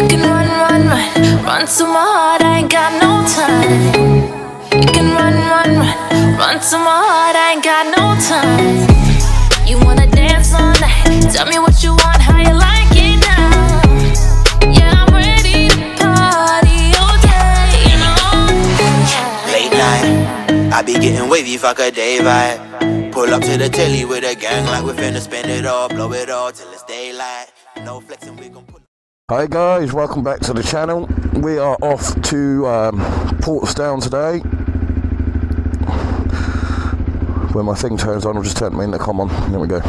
You can run, run, run, run to my heart, I ain't got no time. You can run, run, run, run to my heart, I ain't got no time. You wanna dance all night, tell me what you want, how you like it now. Yeah, I'm ready to party all day, Late night, I be getting wavy, fuck a day vibe. Pull up to the telly with a gang like we finna spend it all, blow it all till it's daylight. No flexing, we gon' pull. Hi guys, welcome back to the channel. We are off to Portsdown today. When my thing turns on, I'll just turn the intercom on. There we go.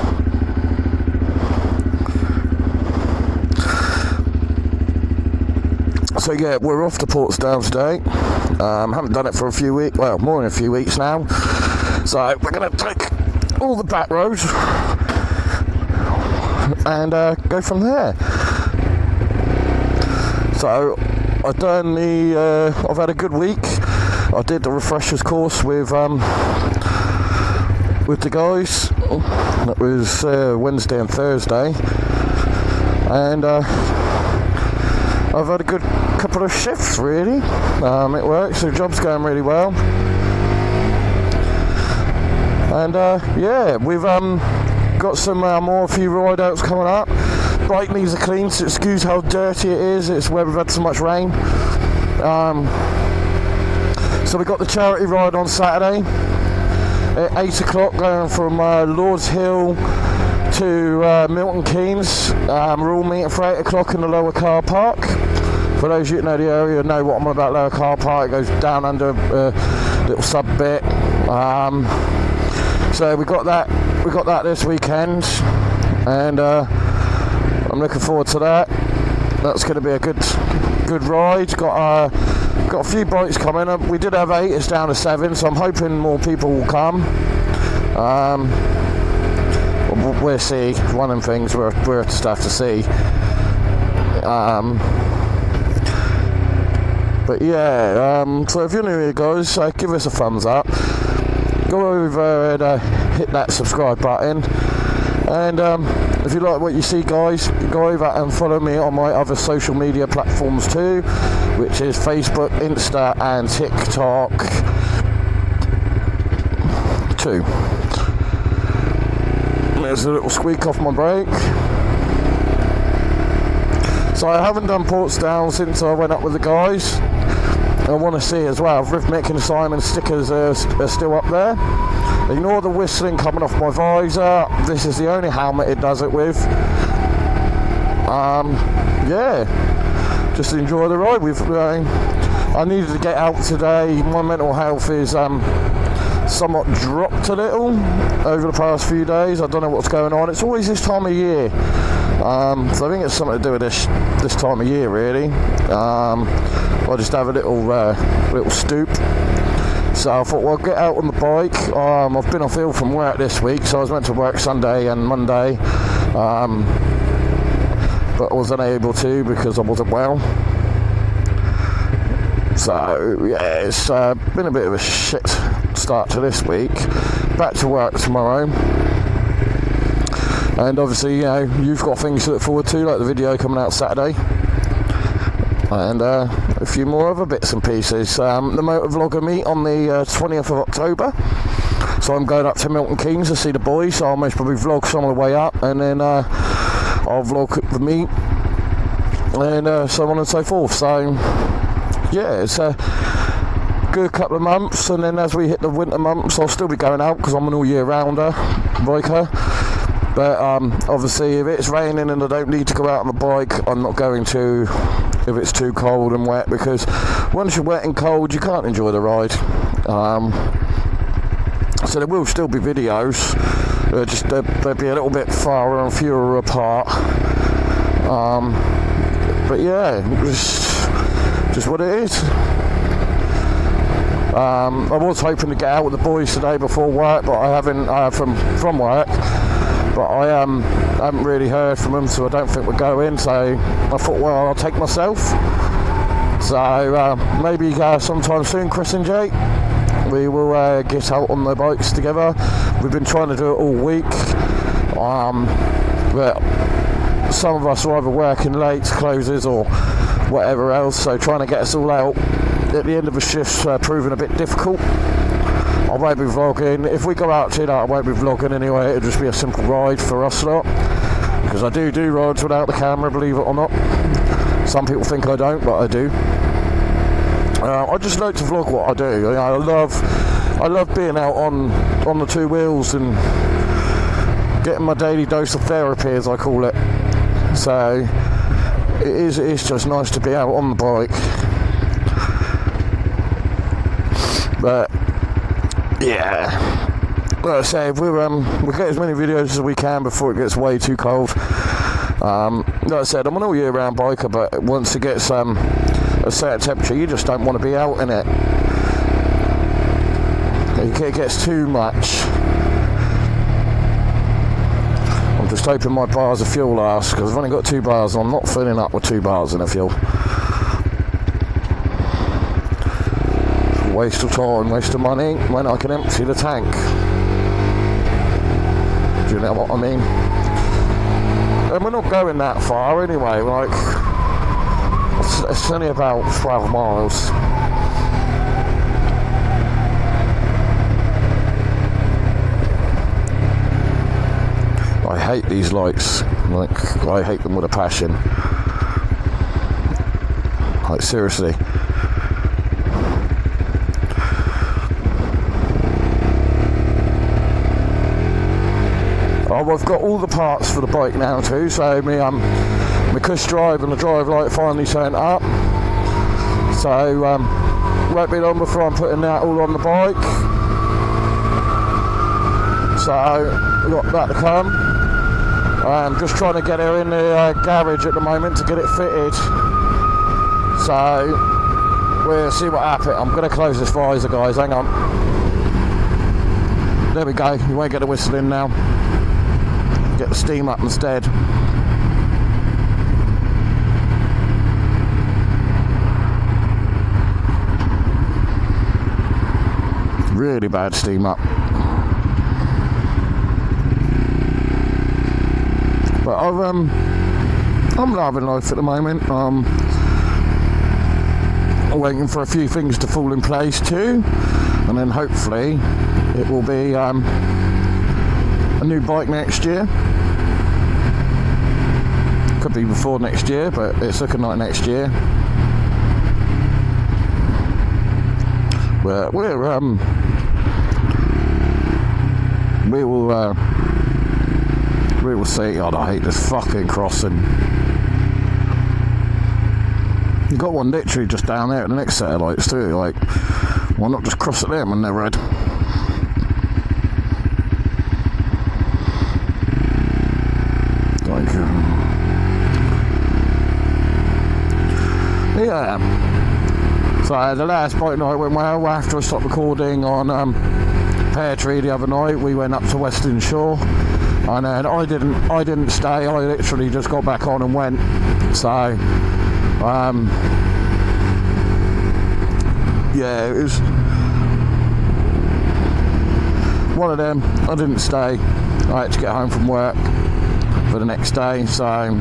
So yeah, we're off to Portsdown today. Haven't done it for a few weeks, well, more than a few weeks now. So we're going to take all the back roads and go from there. So I've done I've had a good week. I did the refreshers course with the guys. That was Wednesday and Thursday, and I've had a good couple of shifts really. It works, the job's going really well, and yeah, we've got some a few ride outs coming up. Bike needs a clean, so excuse how dirty it is, it's where we've had so much rain. So we got the charity ride on Saturday at 8 o'clock, going from Lord's Hill to Milton Keynes. We're all meeting for 8 o'clock in the lower car park. For those of you who know the area, know what I'm on about. Lower car park, it goes down under a little sub bit. So we got that this weekend, and I'm looking forward to that. That's going to be a good ride. Got a few bikes coming. We did have 8, it's down to 7, so I'm hoping more people will come. We'll see. One of them things we're just have to see. But yeah, so if you're new here guys, give us a thumbs up. Go over and hit that subscribe button. And if you like what you see guys, go over and follow me on my other social media platforms too, which is Facebook, Insta and TikTok too. There's a little squeak off my brake. So I haven't done Portsdown since I went up with the guys. I want to see as well if Rhythmic and Simon stickers are still up there. Ignore the whistling coming off my visor. This is the only helmet it does it with. Yeah, just enjoy the ride. I needed to get out today. My mental health is somewhat dropped a little over the past few days. I don't know what's going on. It's always this time of year. So I think it's something to do with this time of year really. I just have a little stoop. So I thought, well, get out on the bike. I've been off ill from work this week, so I was meant to work Sunday and Monday, but I wasn't able to because I wasn't well. So yeah, it's been a bit of a shit start to this week. Back to work tomorrow, and obviously, you know, you've got things to look forward to, like the video coming out Saturday. And a few more other bits and pieces. The motovlogger meet on the 20th of October. So I'm going up to Milton Keynes to see the boys. So I'll most probably vlog some on the way up, and then I'll vlog the meet, and so on and so forth. So yeah, it's a good couple of months, and then as we hit the winter months, I'll still be going out because I'm an all year rounder biker. But obviously, if it's raining and I don't need to go out on the bike, I'm not going to. If it's too cold and wet, because once you're wet and cold, you can't enjoy the ride. So there will still be videos, just they'll be a little bit farther and fewer apart. But yeah, just what it is. I was hoping to get out with the boys today before work, but I haven't from work. But I haven't really heard from them, so I don't think we're going. So I thought, well, I'll take myself. So maybe sometime soon, Chris and Jake, we will get out on the bikes together. We've been trying to do it all week, but some of us are either working late, closes or whatever else, so trying to get us all out at the end of a shift's proving a bit difficult. I won't be vlogging. If we go out to that, I won't be vlogging anyway. It'll just be a simple ride for us lot, because I do rides without the camera, believe it or not. Some people think I don't, but I do. I just like to vlog what I do. I love being out on the two wheels and getting my daily dose of therapy, as I call it. So it's just nice to be out on the bike. But yeah, like I say, we'll get as many videos as we can before it gets way too cold. Like I said, I'm an all year round biker, but once it gets a certain temperature, you just don't want to be out in it. It gets too much. I'm just hoping my bars of fuel last, because I've only got 2 bars and I'm not filling up with 2 bars in of fuel. Waste of time, waste of money when I can empty the tank. Do you know what I mean? And we're not going that far anyway, like it's only about 12 miles. I hate these lights, like I hate them with a passion. Like seriously. Oh, I've got all the parts for the bike now too, so my cush drive and the drive light finally turned up. So won't be long before I'm putting that all on the bike. So we've got that to come. I'm just trying to get her in the garage at the moment to get it fitted. So we'll see what happens. I'm going to close this visor, guys, hang on. There we go, you won't get the whistle in now. Get the steam up instead. Really bad steam up. But I'm loving life at the moment. I'm waiting for a few things to fall in place too, and then hopefully it will be a new bike next year. Could be before next year, but it's looking like next year. But we will see. God, I hate this fucking crossing. You've got one literally just down there at the next set of lights too. Like, why not just cross at them when they're red? Like, yeah. So the last bike night went well. After I stopped recording on Pear Tree the other night, we went up to Western Shore, and then I didn't stay. I literally just got back on and went. So yeah, it was one of them. I didn't stay. I had to get home from work for the next day, so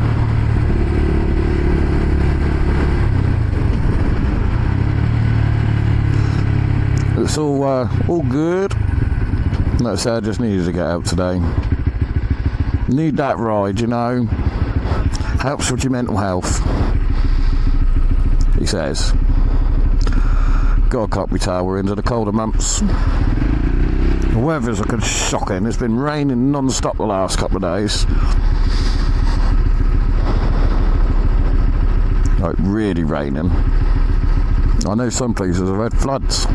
it's all good. Like I said, I just needed to get out today. Need that ride, you know. Helps with your mental health, he says. God, can't be tell we're into the colder months. The weather's looking shocking. It's been raining non-stop the last couple of days. Like, really raining. I know some places have had floods.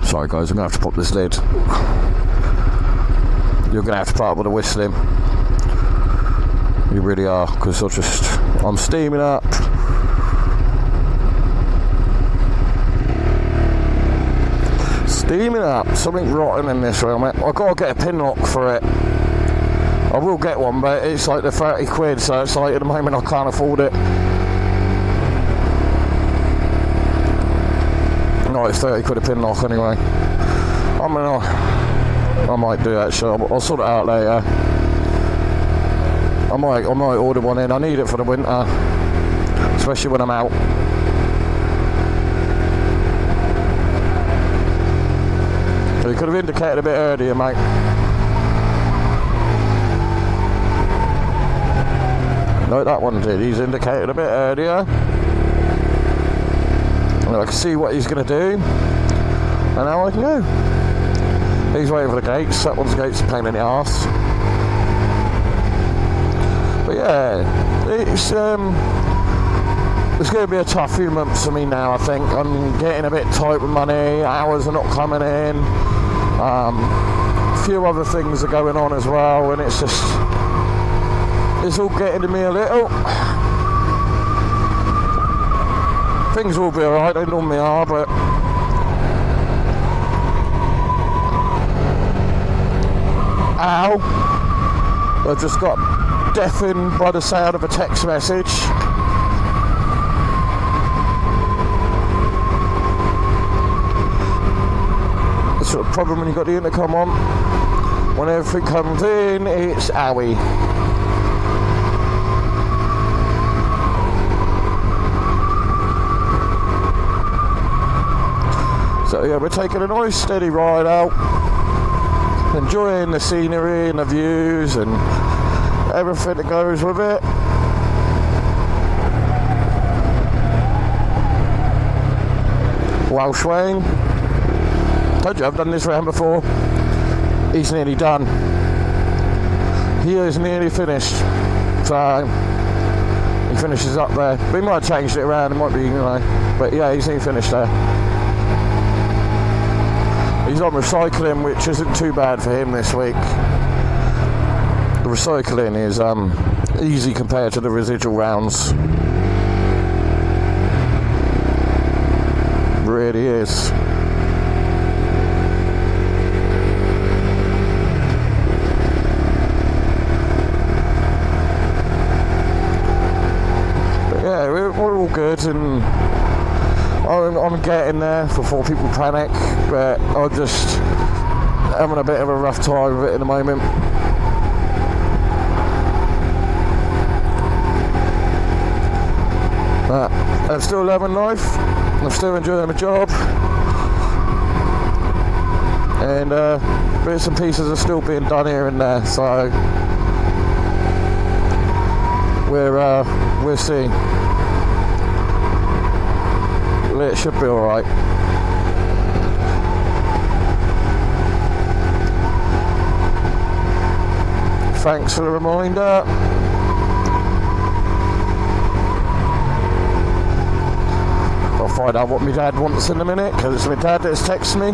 Sorry guys, I'm going to have to pop this lid. You're going to have to part with the whistling. You really are, because I'm steaming up. Steaming up. Something rotten in this helmet. I've got to get a pin lock for it. I will get one, but it's like the 30 quid, so it's like at the moment I can't afford it. No, it's 30 quid a pin lock anyway. I might do actually. I'll sort it out later. I might order one in. I need it for the winter, especially when I'm out. So you could have indicated a bit earlier, mate. No, that one did. He's indicated a bit earlier. And I can see what he's going to do. And now I can go. He's waiting for the gates. That one's gates are a pain in the arse. But yeah, it's going to be a tough few months for me now, I think. I'm getting a bit tight with money. Hours are not coming in. A few other things are going on as well. And it's just... it's all getting to me a little. Things will be alright, they normally are, but ow! I just got deafened by the sound of a text message. That's the problem when you've got the intercom on. When everything comes in, it's owie. So yeah, we're taking a nice steady ride out, enjoying the scenery and the views and everything that goes with it. Welsh Wayne, told you I've done this round before. He's nearly done. He is nearly finished. So he finishes up there. We might have changed it around, it might be, you know, but yeah, he's nearly finished there. He's on recycling, which isn't too bad for him this week. The recycling is easy compared to the residual rounds. Really is. But yeah, we're all good, and I'm getting there before people panic, but I'm just having a bit of a rough time with it at the moment. But I'm still loving life, I'm still enjoying my job, and bits and pieces are still being done here and there, so we'll see. It should be alright. Thanks for the reminder. I'll find out what my dad wants in a minute, because it's my dad that's texting me.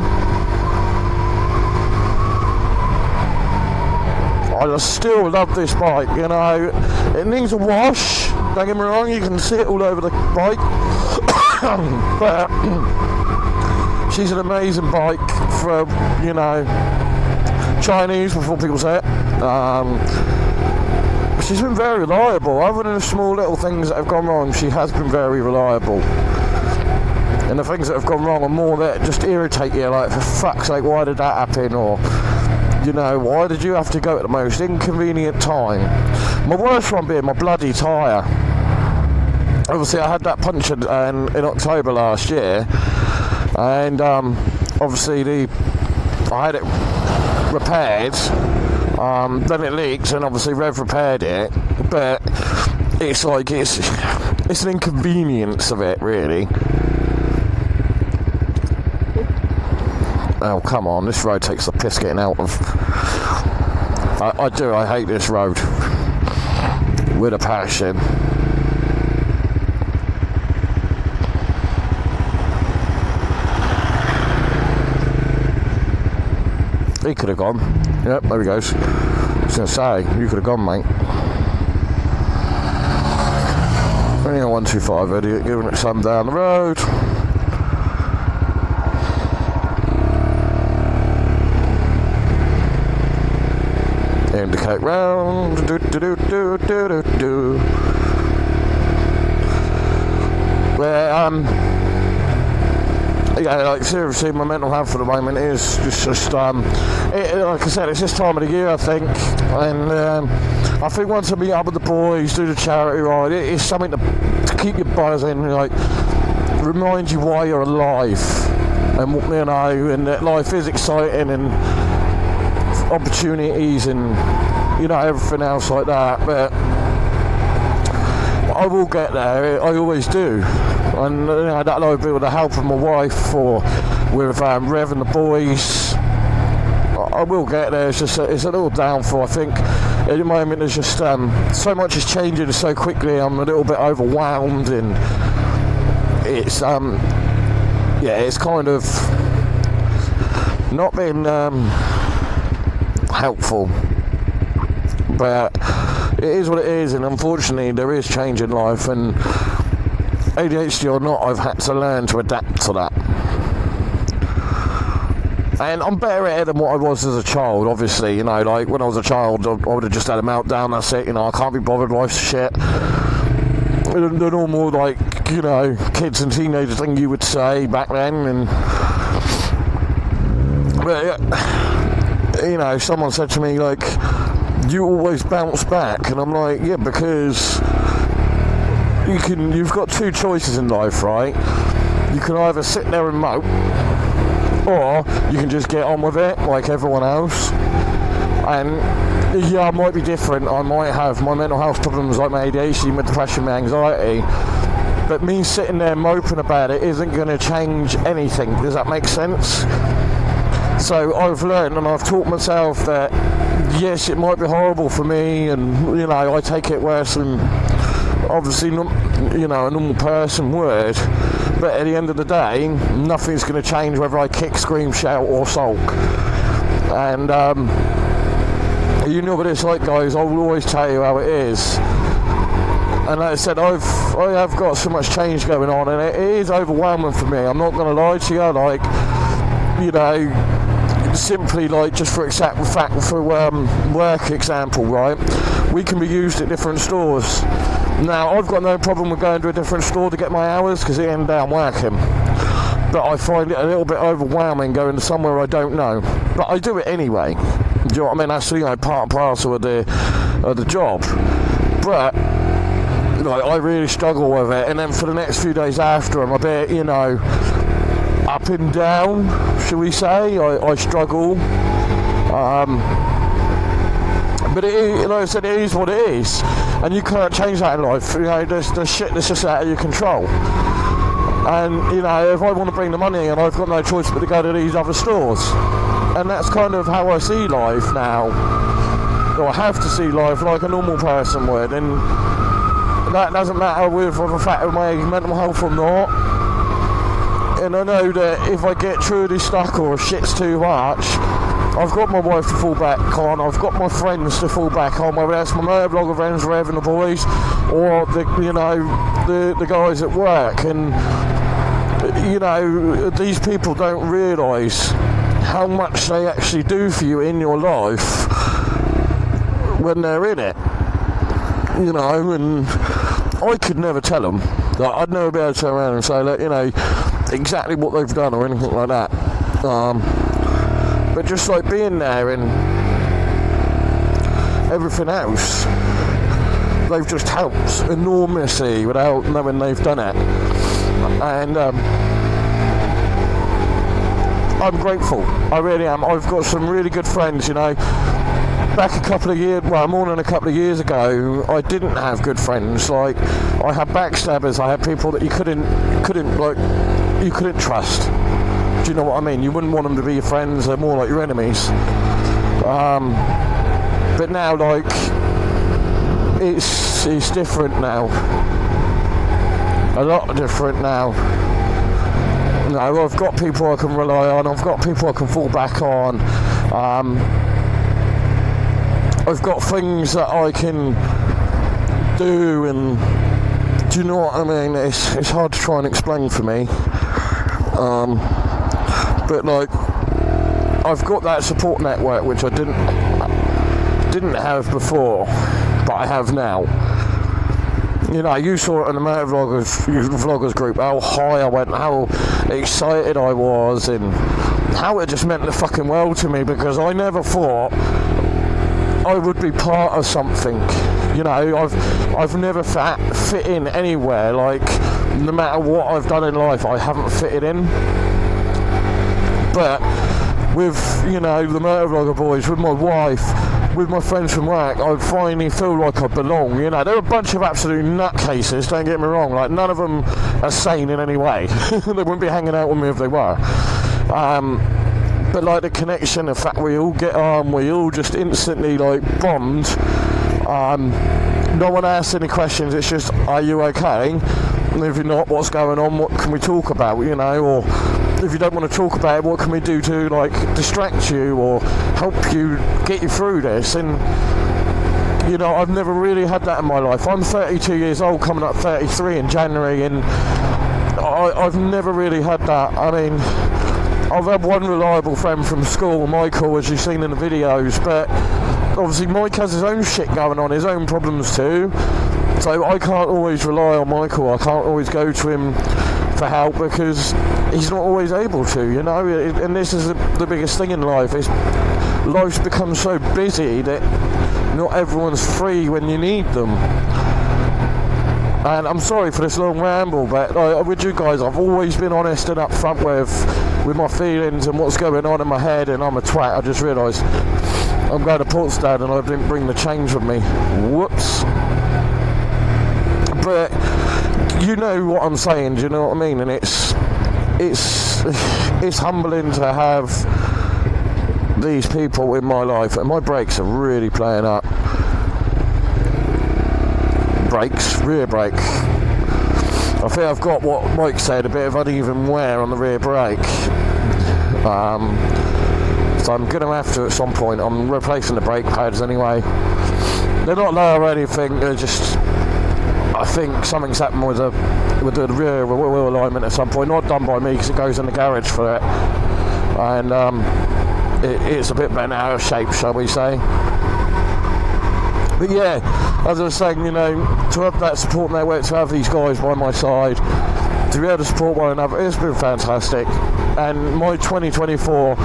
I just still love this bike, you know. It needs a wash, don't get me wrong, you can see it all over the bike. But she's an amazing bike for, you know, Chinese, before people say it. She's been very reliable. Other than the small little things that have gone wrong, she has been very reliable. And the things that have gone wrong are more that just irritate you, like, for fuck's sake, why did that happen? Or, you know, why did you have to go at the most inconvenient time? My worst one being my bloody tyre. Obviously I had that puncture in October last year, and obviously I had it repaired, then it leaked, and obviously Rev repaired it, but it's like it's an inconvenience of it, really. Oh come on, this road takes the piss getting out of. I hate this road with a passion. He could have gone. Yep, there he goes. I was going to say, you could have gone, mate. Only a 125 idiot, giving it some down the road. Indicate round. Do do do do do do do. Where yeah, like seriously, my mental health at the moment is just like I said, it's this time of the year, I think, and I think once I meet up with the boys, do the charity ride, it is something to keep you buzzing, like remind you why you're alive, and you know, and that life is exciting and opportunities and you know everything else like that. But I will get there. I always do. And you know, that'll be with the help of my wife or with Rev and the boys. I will get there. It's a little downfall. I think at the moment there's just so much is changing so quickly. I'm a little bit overwhelmed, and it's it's kind of not been helpful. But it is what it is, and unfortunately there is change in life, and ADHD or not, I've had to learn to adapt to that. And I'm better at it than what I was as a child, obviously. You know, like when I was a child, I would have just had a meltdown, that's it. You know, I can't be bothered, life's shit. The normal, like, you know, kids and teenagers thing you would say back then. And but, you know, someone said to me, like, you always bounce back, and I'm like, yeah, because you've got two choices in life, right? You can either sit there and mope, or you can just get on with it like everyone else. And yeah, I might be different. I might have my mental health problems like my ADHD, my depression, my anxiety, but me sitting there moping about it isn't going to change anything. Does that make sense? So I've learned and I've taught myself that yes, it might be horrible for me, and you know, I take it worse than obviously not, you know, a normal person would, but at the end of the day nothing's going to change whether I kick, scream, shout or sulk. And you know what it's like, guys. I will always tell you how it is. And like I said, I have got so much change going on, and it is overwhelming for me. I'm not going to lie to you. Like, you know, simply like just for work example, right? We can be used at different stores. Now, I've got no problem with going to a different store to get my hours because at the end of the day I'm working. But I find it a little bit overwhelming going to somewhere I don't know. But I do it anyway. Do you know what I mean? That's, you know, part and parcel of the job. But like, I really struggle with it. And then for the next few days after, I'm a bit, you know, up and down, shall we say. I struggle. But it is, like I said, it is what it is. And you can't change that in life. You know, there's shit that's just out of your control. And, you know, if I want to bring the money in, I've got no choice but to go to these other stores. And that's kind of how I see life now. Or I have to see life like a normal person would. And that doesn't matter with the fact of my mental health or not. And I know that if I get truly stuck or shit's too much, I've got my wife to fall back on, I've got my friends to fall back on, whether that's my motorblogger friends, Rev and the boys, or the guys at work. And you know, these people don't realise how much they actually do for you in your life when they're in it. You know, and I could never tell them. Like, I'd never be able to turn around and say, look, you know, exactly what they've done or anything like that. But just like being there and everything else, they've just helped enormously without knowing they've done it. And I'm grateful. I really am. I've got some really good friends, you know. Back a couple of years, well, more than a couple of years ago, I didn't have good friends. Like, I had backstabbers. I had people that you couldn't trust. Do you know what I mean? You wouldn't want them to be your friends. They're more like your enemies. But now, like, it's different now. A lot different now. You know, I've got people I can rely on. I've got people I can fall back on. I've got things that I can do, and do you know what I mean? It's hard to try and explain for me. But like, I've got that support network which I didn't have before, but I have now. You know, you saw it in the motor vloggers group, how high I went, how excited I was, and how it just meant the fucking world to me, because I never thought I would be part of something. You know, I've never fit in anywhere. Like, no matter what I've done in life, I haven't fitted in. But with, you know, the motor vlogger boys, with my wife, with my friends from work, I finally feel like I belong. You know, they're a bunch of absolute nutcases, don't get me wrong. Like, none of them are sane in any way. They wouldn't be hanging out with me if they were. But like the connection, the fact we all get on, we all just instantly like bond. No one asks any questions, it's just, are you okay? And if you're not, what's going on, what can we talk about, you know? Or if you don't want to talk about it, what can we do to like distract you or help you get you through this? And you know, I've never really had that in my life. I'm 32 years old, coming up 33 in January, and I've never really had that. I mean, I've had one reliable friend from school, Michael, as you've seen in the videos, but obviously Mike has his own shit going on, his own problems too, so I can't always rely on Michael. I can't always go to him for help because he's not always able to, you know. And this is the biggest thing in life, is life's become so busy that not everyone's free when you need them. And I'm sorry for this long ramble, but with you guys, I've always been honest and upfront with my feelings and what's going on in my head, and I'm a twat. I just realised I'm going to Portsdown and I didn't bring the change with me. Whoops. But you know what I'm saying, do you know what I mean? And it's humbling to have these people in my life, and my brakes are really playing up. Brakes, rear brake. I think I've got what Mike said, a bit of uneven wear on the rear brake. So I'm going to have to at some point. I'm replacing the brake pads anyway. They're not low or anything, they're just, I think something's happened with the rear wheel alignment at some point. Not done by me because it goes in the garage for it. And it's a bit bent out of shape, shall we say. But yeah, as I was saying, you know, to have that support network, to have these guys by my side, to be able to support one another, it's been fantastic. And my 2024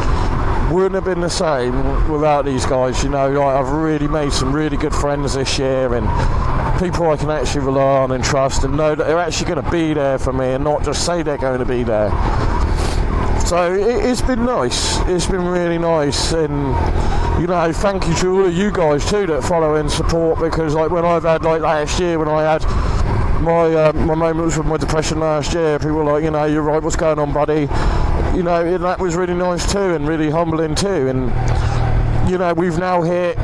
wouldn't have been the same without these guys, you know. Like, I've really made some really good friends this year, and people I can actually rely on and trust and know that they're actually going to be there for me and not just say they're going to be there. So it's been nice, it's been really nice. And you know, thank you to all of you guys too that follow and support, because like when I've had, like last year when I had my moments with my depression last year, people were like, you know, you're right, what's going on, buddy? You know, and that was really nice too, and really humbling too. And you know, we've now hit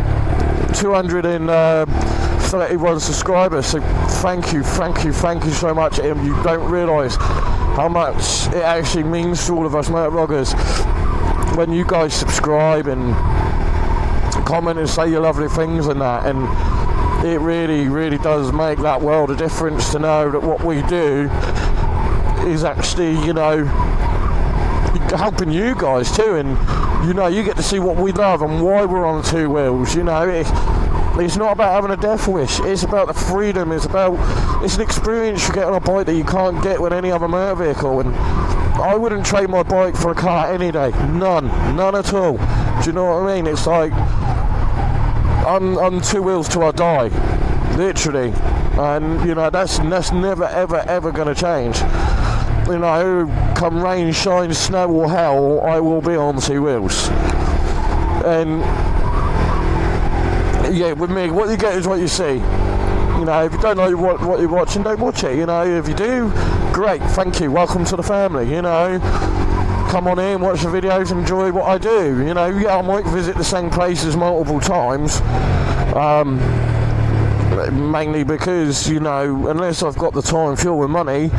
231 subscribers, so thank you so much. And you don't realise how much it actually means to all of us motor vloggers when you guys subscribe and comment and say your lovely things and that. And it really does make that world of difference to know that what we do is actually, you know, helping you guys too. And you know, you get to see what we love and why we're on two wheels. You know, it's not about having a death wish, it's about the freedom, it's an experience you get on a bike that you can't get with any other motor vehicle. And I wouldn't trade my bike for a car any day, none at all. Do you know what I mean? It's like I'm two wheels till I die, literally. And you know, that's never ever going to change. You know, come rain, shine, snow or hell, I will be on two wheels. And yeah, with me, what you get is what you see. You know, if you don't know what you're watching, don't watch it. You know, if you do, great, thank you, welcome to the family. You know, come on in, watch the videos, enjoy what I do. You know, yeah, I might visit the same places multiple times, mainly because, you know, unless I've got the time, fuel and money,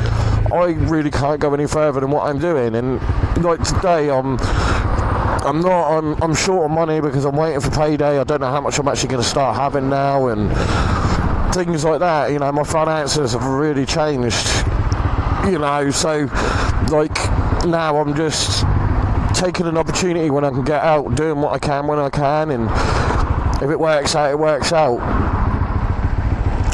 I really can't go any further than what I'm doing. And like today, I'm short on money because I'm waiting for payday. I don't know how much I'm actually going to start having now, and things like that. You know, my finances have really changed. You know, so like now I'm just taking an opportunity when I can get out, doing what I can when I can, and if it works out, it works out.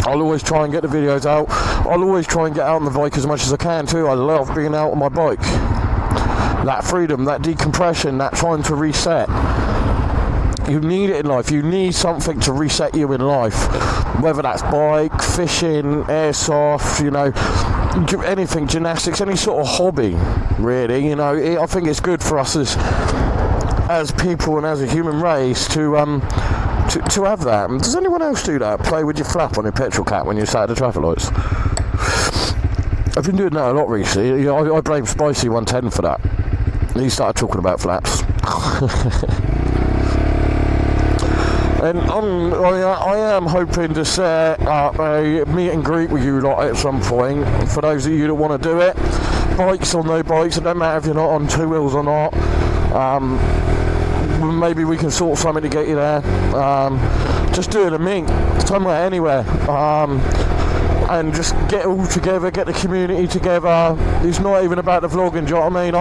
I'll always try and get the videos out. I'll always try and get out on the bike as much as I can too. I love being out on my bike. That freedom, that decompression, that trying to reset. You need it in life. You need something to reset you in life. Whether that's bike, fishing, airsoft, you know, anything, gymnastics, any sort of hobby, really. You know, I think it's good for us as people and as a human race to have that. Does anyone else do that? Play with your flap on your petrol cap when you're sat at the traffic lights? I've been doing that a lot recently. I blame Spicy 110 for that. He started talking about flaps. And I am hoping to set up a meet and greet with you lot at some point. For those of you that want to do it, bikes or no bikes, it don't matter if you're not on two wheels or not. Maybe we can sort something to get you there. Just do it a meet, somewhere, anywhere. And just get all together, get the community together. It's not even about the vlogging, do you know what I mean?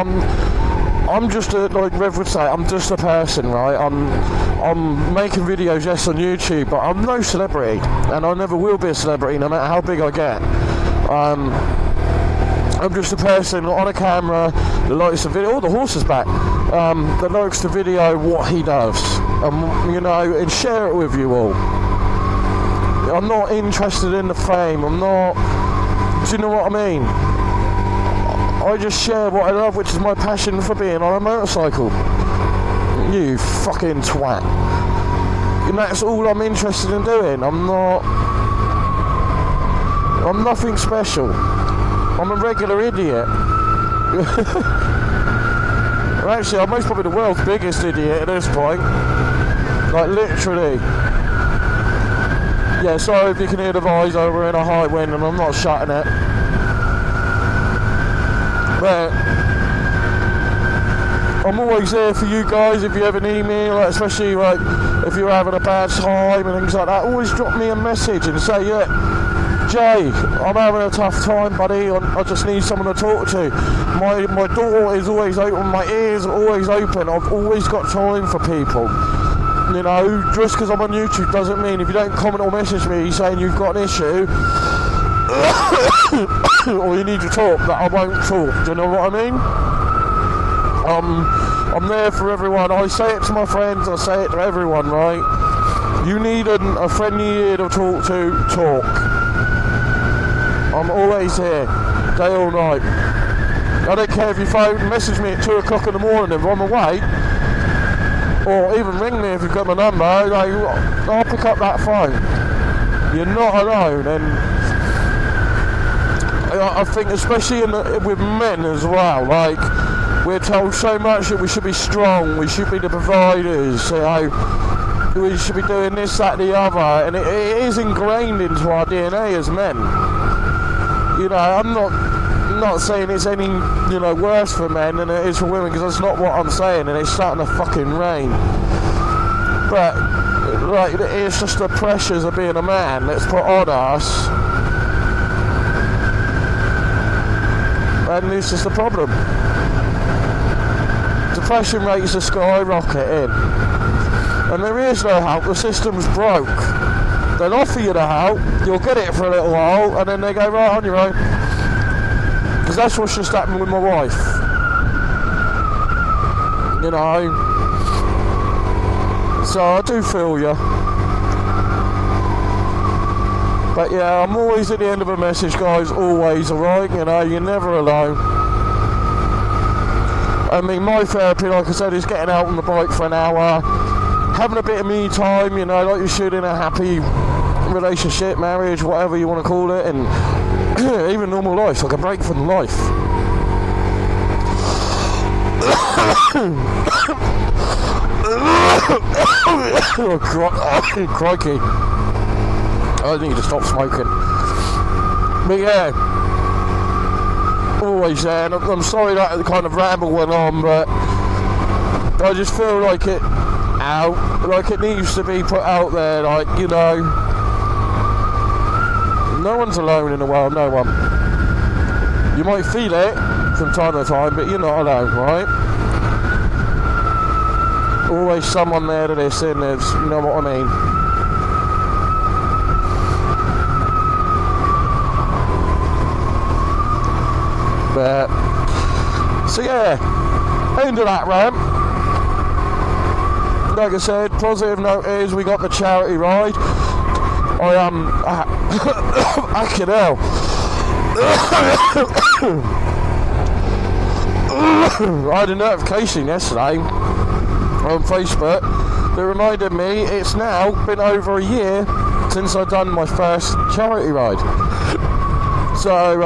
I'm just like Rev would say, I'm just a person, right? I'm making videos, yes, on YouTube, but I'm no celebrity, and I never will be a celebrity, no matter how big I get. I'm just a person on a camera that likes the video. Oh, the horse is back. That likes to video what he does, you know, and share it with you all. I'm not interested in the fame. I'm not. Do you know what I mean? I just share what I love, which is my passion for being on a motorcycle. You fucking twat. And that's all I'm interested in doing. I'm nothing special. I'm a regular idiot. Actually, I'm most probably the world's biggest idiot at this point. Like, literally. Yeah, sorry if you can hear the visor, we're in a high wind and I'm not shutting it. But I'm always there for you guys if you ever need me, like, especially like if you're having a bad time and things like that. Always drop me a message and say, yeah, Jay, I'm having a tough time, buddy. I just need someone to talk to. My door is always open, my ears are always open. I've always got time for people. You know, just because I'm on YouTube doesn't mean if you don't comment or message me saying you've got an issue or you need to talk, that I won't talk. Do you know what I mean? I'm there for everyone. I say it to my friends, I say it to everyone, right? You need a friendly ear to talk to, talk. I'm always here, day or night. I don't care if you phone, message me at 2 o'clock in the morning if I'm away, or even ring me if you've got my number. Like, I'll pick up that phone. You're not alone. And I think especially with men as well, like, we're told so much that we should be strong, we should be the providers, you know, we should be doing this, that, the other, and it is ingrained into our DNA as men. You know, I'm not saying it's any, you know, worse for men than it is for women, because that's not what I'm saying, and it's starting to fucking rain. But, like, it's just the pressures of being a man that's put on us, and this is the problem. Depression rates are skyrocketing, and there is no help. The system's broke. They'll offer you the help, you'll get it for a little while, and then they go, right, on your own. Because that's what's just happened with my wife. You know. So I do feel you. But yeah, I'm always at the end of a message, guys, always, alright? You know, you're never alone. I mean, my therapy, like I said, is getting out on the bike for an hour, having a bit of me time, you know, like you should in a happy relationship, marriage, whatever you want to call it, and even normal life, like a break from life. Oh, crikey. I need to stop smoking. But yeah. Always there, and I'm sorry that kind of ramble went on, but I just feel like it needs to be put out there, like, you know, no one's alone in the world, no one. You might feel it from time to time, but you're not alone, right? Always someone there to listen, you know what I mean? So yeah, end of that rant. Like I said, positive note is we got the charity ride. I can hell. I had a notification yesterday on Facebook that reminded me it's now been over a year since I've done my first charity ride. So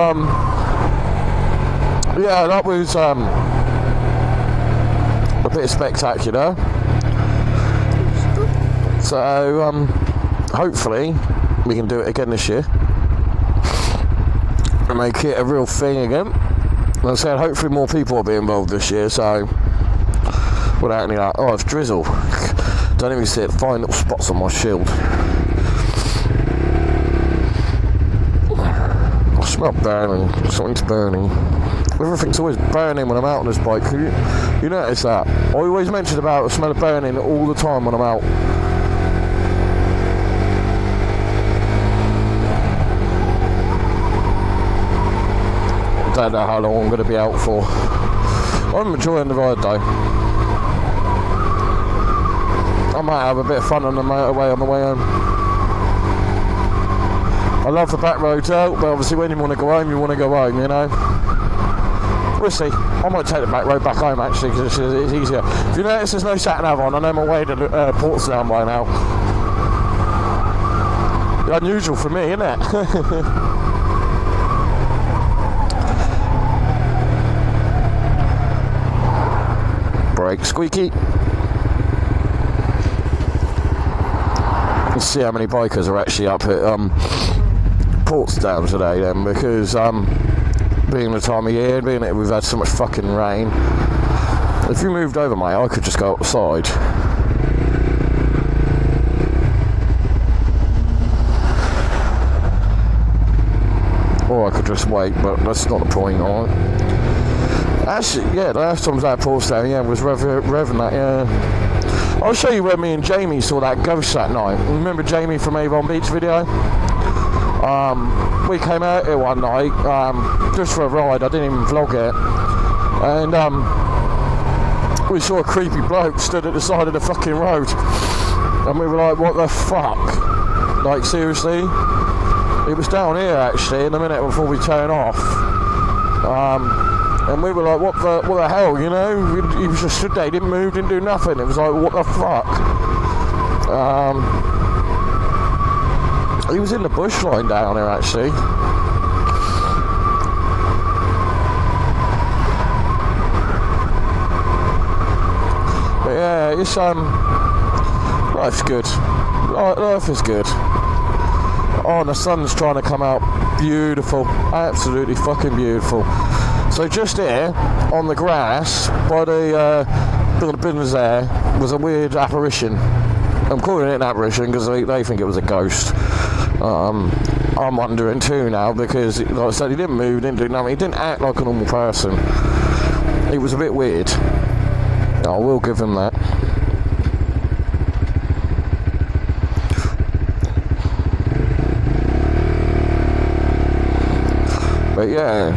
yeah, that was a bit spectacular. So hopefully we can do it again this year and make it a real thing again. Like I said, hopefully more people will be involved this year, so without any like, oh, it's drizzle. Don't even see it, fine little spots on my shield. I smell burning, something's burning. Everything's always burning when I'm out on this bike. You notice that? I always mention about the smell of burning all the time when I'm out. Don't know how long I'm going to be out for. I'm enjoying the ride though. I might have a bit of fun on the motorway on the way home. I love the back roads out, but obviously when you want to go home, you want to go home, you know. We'll see. I might take the back road back home actually, because it's easier. If you notice there's no sat-nav on, I know my way to Portsdown by now. Unusual for me, isn't it? Brake squeaky. Let's see how many bikers are actually up at Portsdown today then, because being the time of year, being that we've had so much fucking rain, if you moved over mate, I could just go outside. Or I could just wait, but that's not the point, alright? Actually, yeah, the last time I was at Portsdown, yeah, was revving that, yeah. I'll show you where me and Jamie saw that ghost that night. Remember Jamie from Avon Beach video? We came out here one night, just for a ride, I didn't even vlog it. And we saw a creepy bloke stood at the side of the fucking road. And we were like, what the fuck? Like, seriously? It was down here actually, in a minute before we turned off. And we were like, what the hell, you know? He was just stood there, he didn't move, didn't do nothing. It was like, what the fuck? He was in the bush line down here actually. But yeah, it's life's good. Life is good. Oh, the sun's trying to come out. Beautiful, absolutely fucking beautiful. So just here on the grass by the buildings there was a weird apparition. I'm calling it an apparition because they think it was a ghost. I'm wondering too now because, like I said, he didn't move, didn't do nothing. He didn't act like a normal person. It was a bit weird. I will give him that. But yeah.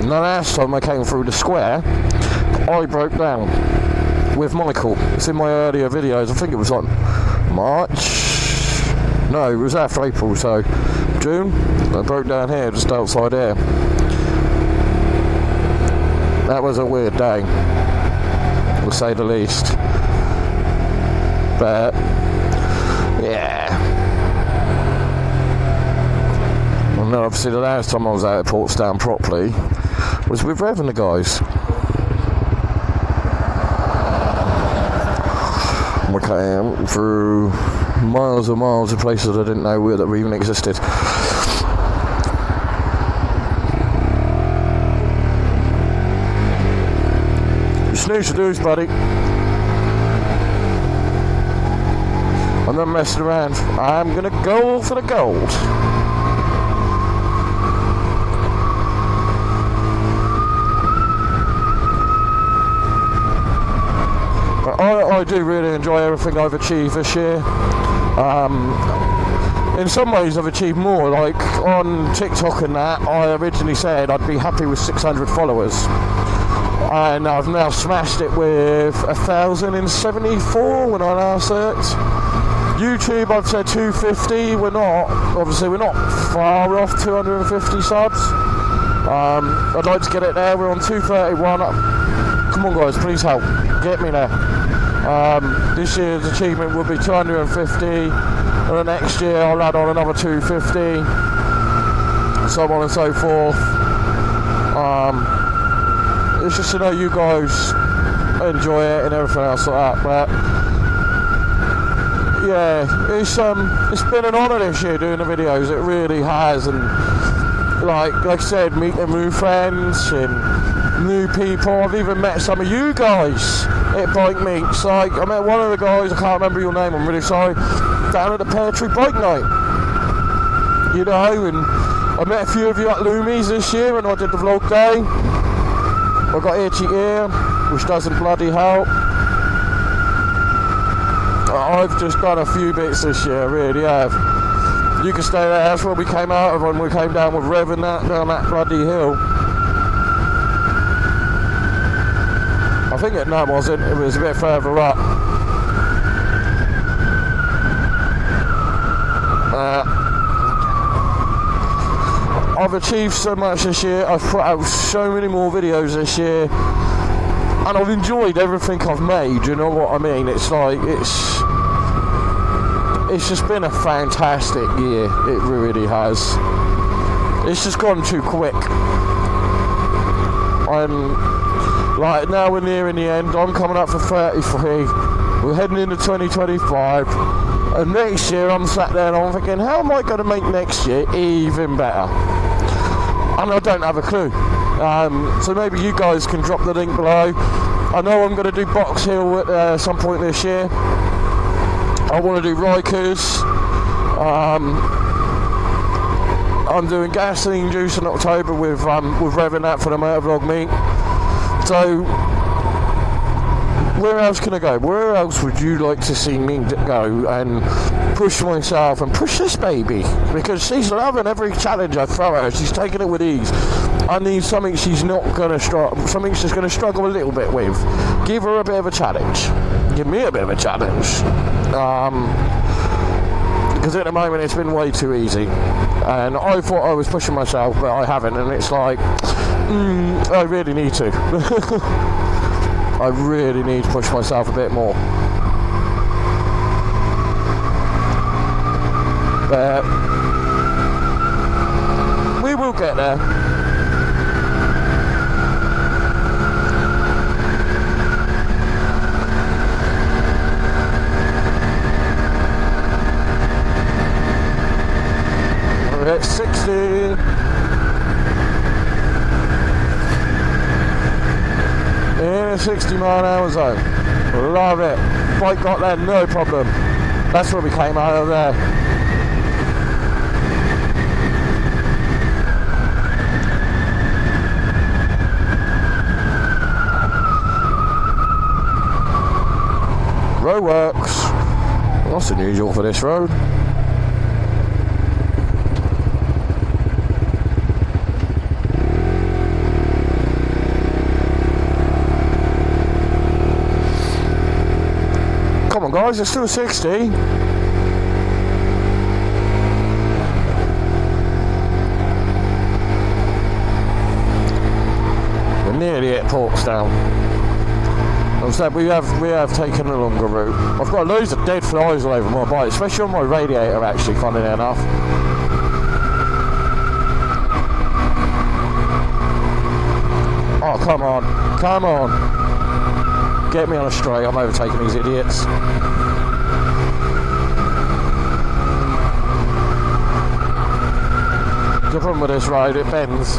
And the last time I came through the square, I broke down with Michael. It's in my earlier videos. I think it was like March. No, it was after April, so June. I broke down here, just outside here. That was a weird day, to say the least. But yeah. And then obviously the last time I was out at Portsdown properly was with Rev and the guys. We came through miles and miles of places I didn't know that even existed. Snooze to do's, buddy. I'm not messing around. I'm gonna go for the gold. I do really enjoy everything I've achieved this year. in some ways I've achieved more. Like on TikTok and that, I originally said I'd be happy with 600 followers, and I've now smashed it with 1,074 when I last searched. YouTube, I've said 250. We're not far off 250 subs. I'd like to get it there. We're on 231. Come on guys, please help, get me there. This year's achievement will be 250, and the next year I'll add on another 250, so on and so forth. It's just to know you guys enjoy it and everything else like that. But yeah, it's been an honour this year doing the videos. It really has, and like I said, meeting new friends and new people. I've even met some of you guys at bike meets. Like I met one of the guys, I can't remember your name, I'm really sorry, down at the Pear Tree Bike Night, you know. And I met a few of you at Loomies this year when I did the vlog day. I got itchy ear, which doesn't bloody help. I've just done a few bits this year, I really have. You can stay there, that's where we came out of when we came down with Rev and that, down that bloody hill. I think it wasn't, it was a bit further up. I've achieved so much this year. I've put out so many more videos this year, and I've enjoyed everything I've made, you know what I mean? It's like, it's just been a fantastic year, it really has. It's just gone too quick. Like now we're nearing the end. I'm coming up for 33. We're heading into 2025, and next year I'm sat there and I'm thinking, how am I going to make next year even better? And I don't have a clue. So maybe you guys can drop the link below. I know I'm going to do Box Hill at some point this year. I want to do Rikers. I'm doing gasoline juice in October with Rev and that for the motovlog meet. So, where else can I go? Where else would you like to see me go and push myself and push this baby? Because she's loving every challenge I throw at her. She's taking it with ease. I need something she's not going to something she's going to struggle a little bit with. Give her a bit of a challenge. Give me a bit of a challenge. Because at the moment it's been way too easy. And I thought I was pushing myself, but I haven't. And it's like, I really need to. I really need to push myself a bit more. But we will get there. We're at 60. In a 60-mile-an-hour zone. Love it. Bike got there, no problem. That's where we came out of there. Road works. That's unusual for this road. Come on guys, it's still 60. We're nearly at Portsdown. As I said, we have taken a longer route. I've got loads of dead flies all over my bike, especially on my radiator actually, funnily enough. Oh, come on. Come on. Get me on a straight, I'm overtaking these idiots. The problem with this road, it bends.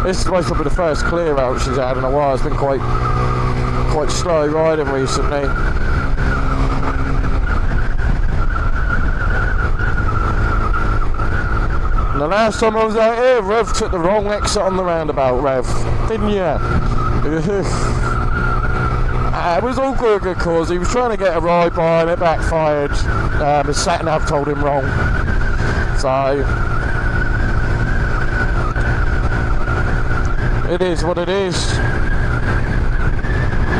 This is most probably the first clear out she's had in a while. It's been quite slow riding recently. The last time I was out here, Rev took the wrong exit on the roundabout, Rev. Didn't ya? It was all good cause he was trying to get a ride by and it backfired. His sat-nav told him wrong. So it is what it is.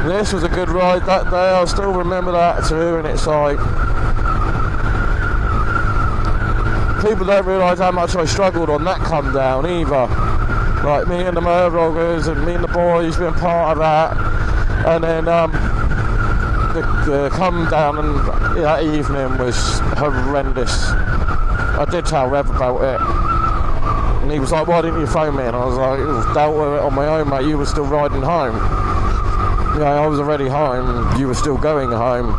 This was a good ride that day, I still remember that too, and it's like, people don't realise how much I struggled on that come down either. Like me and the motor vloggers and me and the boys being part of that, and then the come down and that evening was horrendous. I did tell Rev about it, and he was like, why didn't you phone me? And I was like, I dealt with it on my own, mate, you were still riding home. Yeah, I was already home and you were still going home.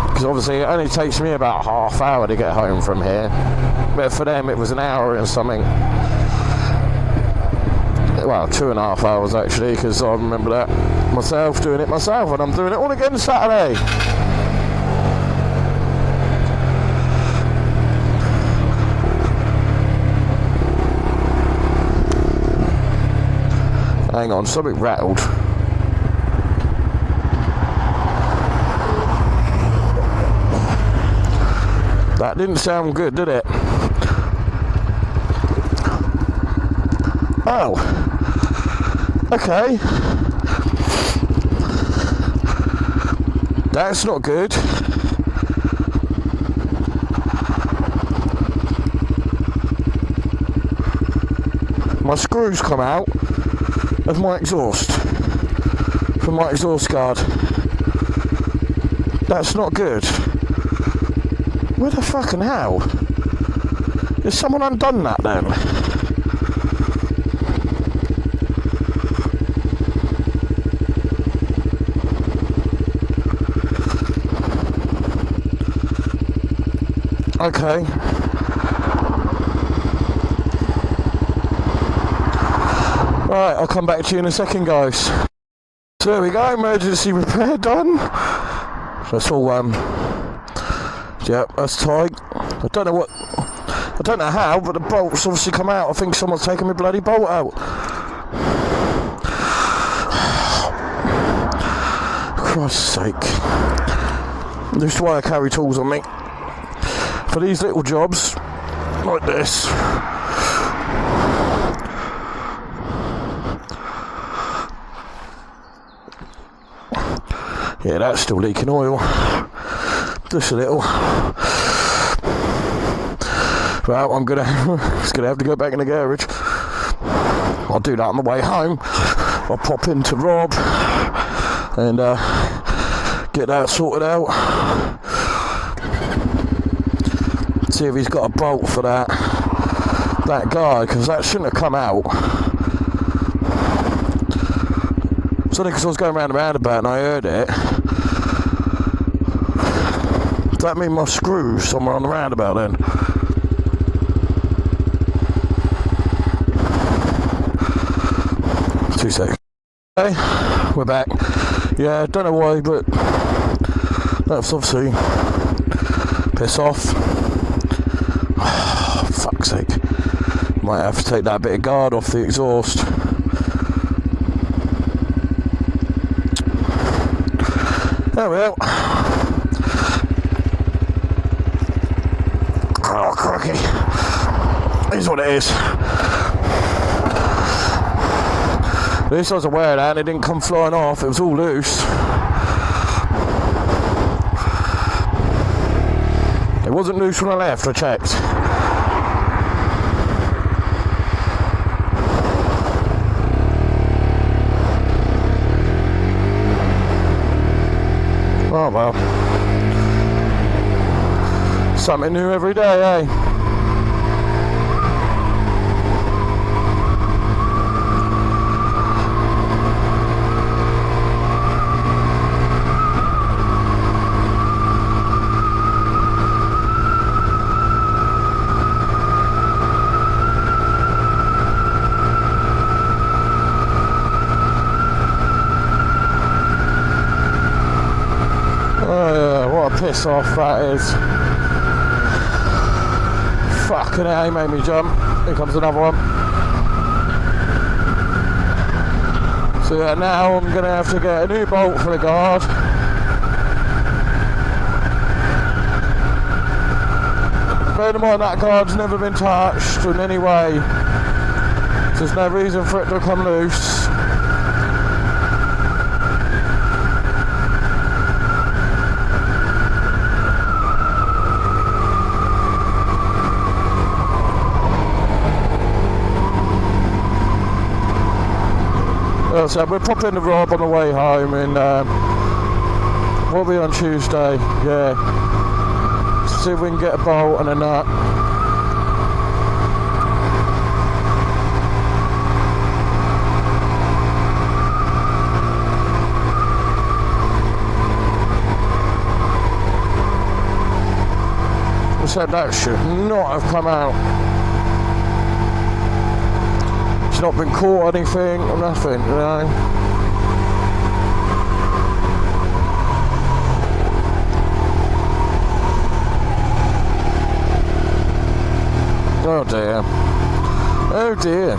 Because obviously it only takes me about half hour to get home from here, but for them it was an hour and something. Well, 2.5 hours actually, because I remember that myself doing it myself, and I'm doing it all again Saturday. Hang on, something rattled. That didn't sound good, did it? Oh. Okay. That's not good. My screws come out of my exhaust, from my exhaust guard. That's not good. Where the fucking hell? Has someone undone that then? Okay. Right, I'll come back to you in a second, guys. So there we go, emergency repair done. That's all, yep, that's tight. I don't know how, but the bolts obviously come out. I think someone's taken my bloody bolt out. Christ's sake. This is why I carry tools on me. For these little jobs, like this. Yeah, that's still leaking oil. Just a little. Well, I'm just gonna have to go back in the garage. I'll do that on the way home. I'll pop into Rob and get that sorted out. See if he's got a bolt for that guy, because that shouldn't have come out. So because I was going round the roundabout and I heard it. Does that mean my screw's somewhere on the roundabout then? Two seconds. Okay, we're back. Yeah, don't know why, but that's obviously piss off. Oh, fuck's sake. Might have to take that bit of guard off the exhaust. Oh well. Oh, crikey. Here's what it is. This I was aware of that and it didn't come flying off, it was all loose. It wasn't loose when I left, I checked. Oh well. Something new every day, eh? What a piss off that is. Fucking hell, he made me jump. Here comes another one. So yeah, now I'm going to have to get a new bolt for the guard. Bear in mind that guard's never been touched in any way. So there's no reason for it to come loose. So we're popping the Rob on the way home, and we'll be on Tuesday. Yeah, see if we can get a bolt and a nut. I said that should not have come out. It's not been caught or anything or nothing, you know. Oh dear. Oh dear.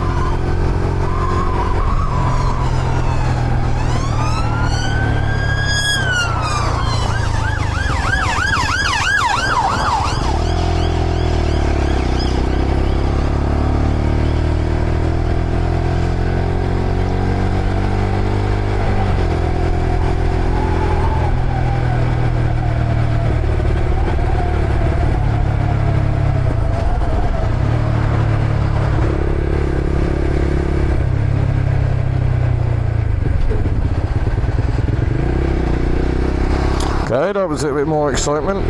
Okay, that was a bit more excitement.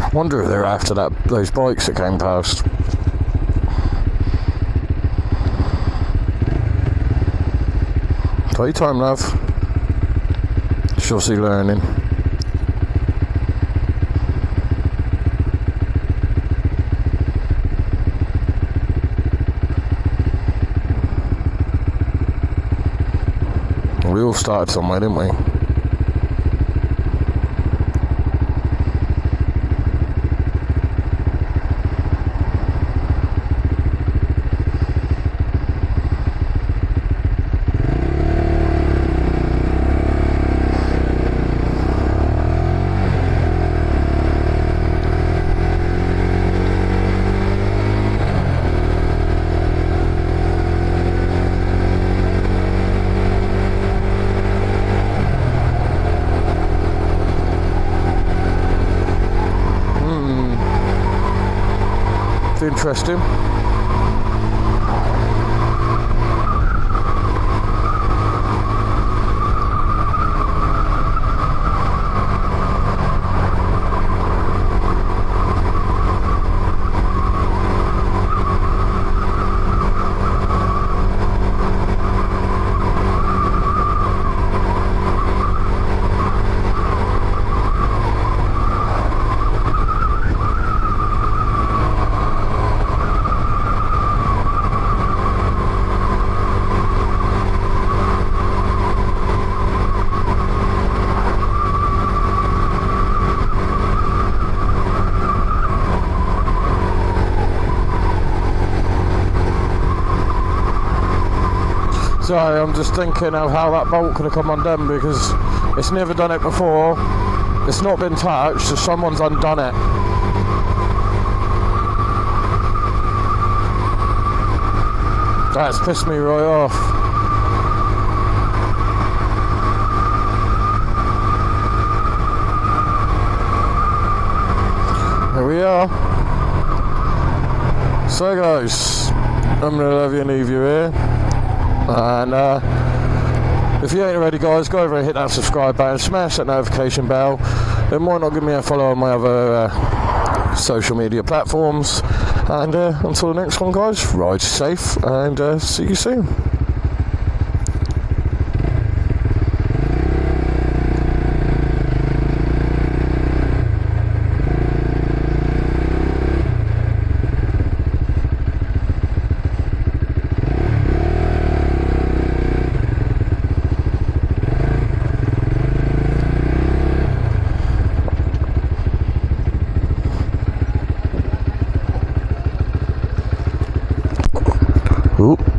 I wonder if they're after those bikes that came past. Take your time, love. She'll see learning. We all started somewhere, didn't we? Interesting. Sorry, I'm just thinking of how that bolt could have come undone because it's never done it before. It's not been touched, so someone's undone it. That's pissed me right off. Here we are. So guys, I'm gonna love you and leave you here. And if you ain't already, guys, go over and hit that subscribe button, smash that notification bell. It might not give me a follow on my other social media platforms, And until the next one, guys, ride safe and see you soon. Oop.